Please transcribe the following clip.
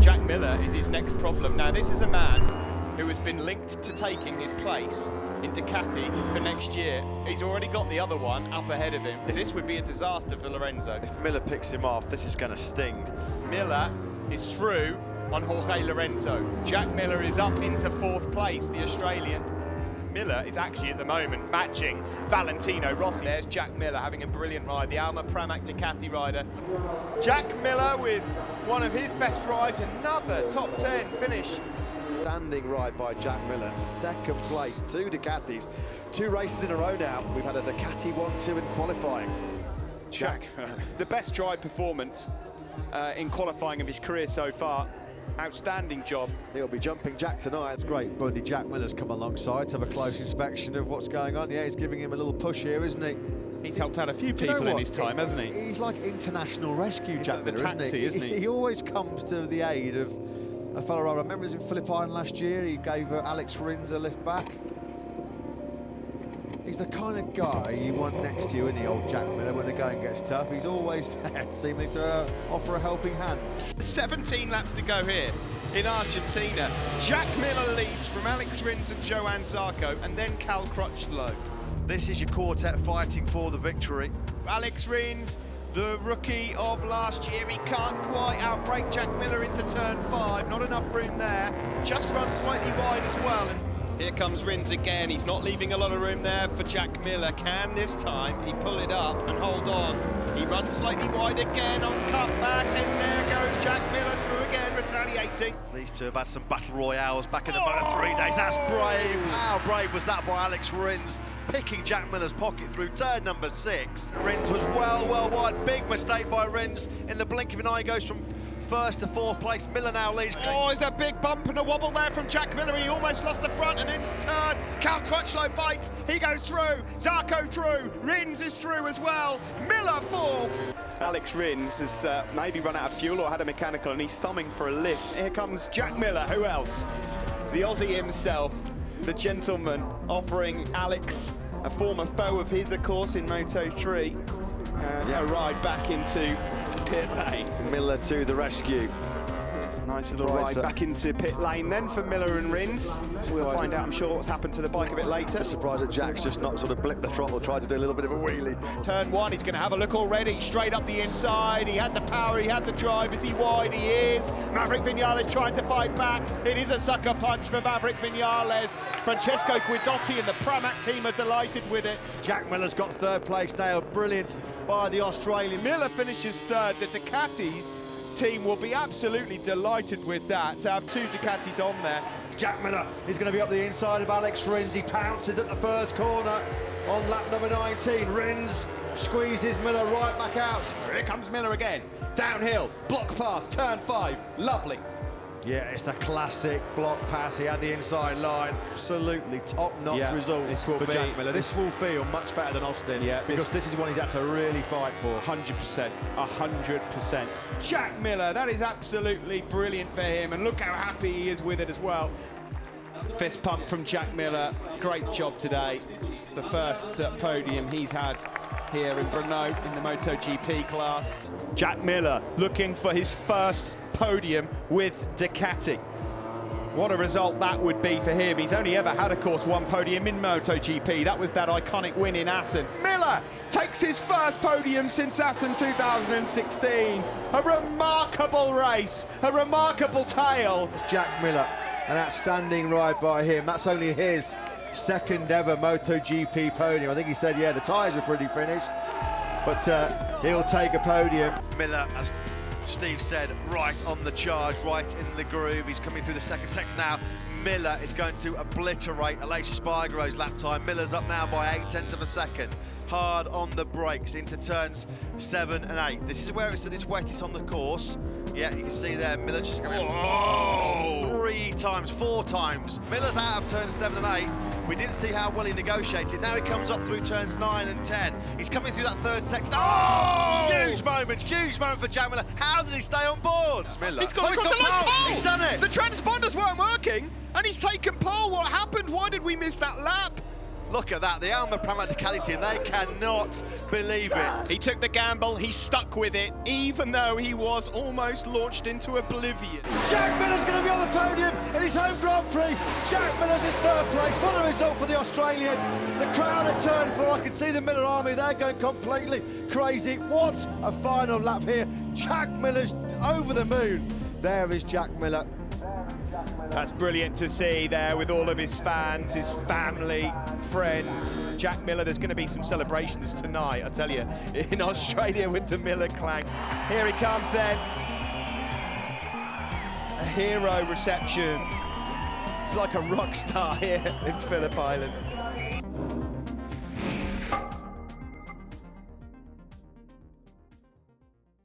Jack Miller is his next problem. Now, this is a man who has been linked to taking his place in Ducati for next year. He's already got the other one up ahead of him. This would be a disaster for Lorenzo. If Miller picks him off, this is going to sting. Miller is through on Jorge Lorenzo. Jack Miller is up into 4th place, the Australian. Miller is actually at the moment matching Valentino Rossi. There's Jack Miller having a brilliant ride, the Alma Pramac Ducati rider. Jack Miller with one of his best rides, another top 10 finish. Standing ride by Jack Miller, 2nd place, 2 Ducatis, 2 races in a row now. We've had a Ducati 1-2 in qualifying. Jack, the best drive performance in qualifying of his career so far. Outstanding job. He'll be jumping Jack tonight. It's great buddy Jack Miller's come alongside to have a close inspection of what's going on. Yeah, he's giving him a little push here, isn't he? He's helped out a few people in his time, hasn't he? He's like international rescue Jack Miller, isn't he? He always comes to the aid of a fellow rider. I remember he was in Phillip Island last year. He gave Alex Rins a lift back. He's the kind of guy you want next to you, isn't he, old Jack Miller, when the going gets tough. He's always there, seemingly to offer a helping hand. 17 laps to go here in Argentina. Jack Miller leads from Alex Rins and Johann Zarco, and then Cal Crutchlow. This is your quartet fighting for the victory. Alex Rins, the rookie of last year, he can't quite outbrake Jack Miller into turn 5. Not enough room there. Just runs slightly wide as well. And here comes Rins again. He's not leaving a lot of room there for Jack Miller. Can this time he pull it up and hold on? He runs slightly wide again on cutback, and there goes Jack Miller through again, retaliating. These two have had some battle royales back in the Moto3 days. That's brave. How brave was that by Alex Rins, picking Jack Miller's pocket through turn number 6. Rins was well wide. Big mistake by Rins. In the blink of an eye, he goes from 1st to 4th place. Miller now leads. Oh, there's a big bump and a wobble there from Jack Miller. He almost lost the front, and in turn, Cal Crutchlow bites. He goes through. Zarco through. Rins is through as well. Miller 4th. Alex Rins has maybe run out of fuel or had a mechanical, and he's thumbing for a lift. Here comes Jack Miller. Who else? The Aussie himself, the gentleman, offering Alex, a former foe of his, of course, in Moto3, a ride back into pit lane. Miller to the rescue. Nice little ride back into pit lane then for Miller and Rins. We'll find out, I'm sure, what's happened to the bike a bit later. I'm surprised that Jack's just not sort of blipped the throttle, tried to do a little bit of a wheelie. Turn 1, he's going to have a look already, straight up the inside. He had the power, he had the drive. Is he wide? He is. Maverick Vinales trying to fight back. It is a sucker punch for Maverick Vinales. Francesco Guidotti and the Pramac team are delighted with it. Jack Miller's got 3rd place nailed. Brilliant by the Australian. Miller finishes 3rd. The Ducati team will be absolutely delighted with that, to have 2 Ducatis on there. Jack Miller is going to be up the inside of Alex Rins. He pounces at the first corner on lap number 19. Rins squeezes Miller right back out. Here comes Miller again. Downhill, block pass, turn 5. Lovely. Yeah, it's the classic block pass. He had the inside line. Absolutely top-notch result for Jack Miller. This will feel much better than Austin, because this is one he's had to really fight for. 100%, 100%. Jack Miller, that is absolutely brilliant for him, and look how happy he is with it as well. Fist pump from Jack Miller. Great job today. It's the first podium he's had here in Brno in the MotoGP class. Jack Miller looking for his first podium with Ducati. What a result that would be for him. He's only ever had, of course, 1 podium in MotoGP. That was that iconic win in Assen. Miller takes his first podium since Assen 2016. A remarkable race, a remarkable tale. Jack Miller, an outstanding ride by him. That's only his 2nd ever MotoGP podium. I think he said, yeah, the tyres were pretty finished, but he'll take a podium. Miller, as Steve said, right on the charge, right in the groove. He's coming through the 2nd sector now. Miller is going to obliterate Aleix Espargaro's lap time. Miller's up now by 0.8 of a second. Hard on the brakes into turns 7 and 8. This is where it's at its wettest on the course. Yeah, you can see there, Miller just going 4 times. Miller's out of turns 7 and 8. We didn't see how well he negotiated. Now he comes up through turns 9 and 10. He's coming through that 3rd sector. Oh! Huge moment for Jack Miller. How did he stay on board? Miller. He's got pole. He's done it. The transponders weren't working, and he's taken pole. What happened? Why did we miss that lap? Look at that, the Alma Pramatikalite team, they cannot believe it. He took the gamble, he stuck with it, even though he was almost launched into oblivion. Jack Miller's going to be on the podium in his home Grand Prix. Jack Miller's in third place. What a result for the Australian. The crowd at turn 4, I can see the Miller Army, they're going completely crazy. What a final lap here. Jack Miller's over the moon. There is Jack Miller. That's brilliant to see there with all of his fans, his family, friends. Jack Miller, there's going to be some celebrations tonight, I tell you, in Australia with the Miller clan. Here he comes then. A hero reception. It's like a rock star here in Phillip Island.